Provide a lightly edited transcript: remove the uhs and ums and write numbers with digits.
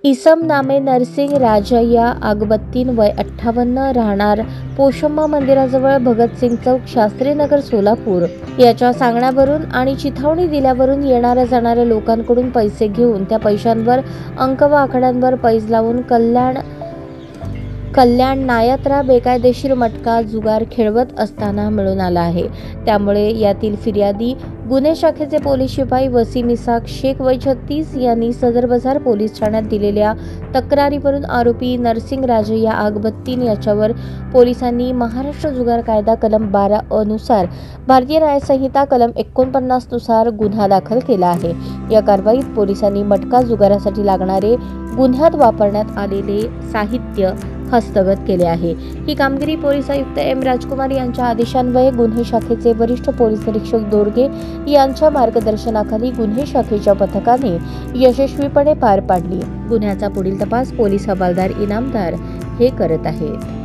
इसम नामे नरसिंग राजय्या अगबत्तीन वय 58 राहणार पोशम्मा मंदिराजवळ भगतसिंग चौक शास्त्रीनगर सोलापूर याच्या सांगण्यावरून आणि चिथावणी दिल्यावरून येणाऱ्या जाणाऱ्या लोकांकडून पैसे घेऊन त्या पैशांवर अंक व आकड्यांवर पैज लावून कल्याण नायात्रा बेकायदेशीर मटका जुगार खेळवत असताना मिळून आला आहे। त्यामुळे यातील फिर्यादी गुन्हे शाखेचे पोलीस शिपाई वसीम इसाक शेख वय 36 यांनी सदर बाजार पोलीस ठाण्यात दिलेल्या तक्रारीवरून आरोपी नरसिंग राजय्या अगबत्तीन याच्यावर पोलिसांनी महाराष्ट्र जुगार कायदा कलम 12 अनुसार भारतीय न्यायसंहिता कलम 49 नुसार गुन्हा दाखल केला आहे। या कारवाईत पोलिसांनी मटका जुगारासाठी लागणारे गुन्ह्यात वापरण्यात आलेले साहित्य हस्तगत केले आहे। ही कामगिरी पोलीस आयुक्त एम राजकुमार यांच्या आदेशान्वये गुन्हे शाखेचे वरिष्ठ पोलीस निरीक्षक दोरगे यांच्या मार्गदर्शनाखाली गुन्हे शाखेच्या पथकाने यशस्वीपणे पार पाडली। गुन्ह्याचा पुढील तपास पोलीस हवालदार इनामदार हे करत आहेत।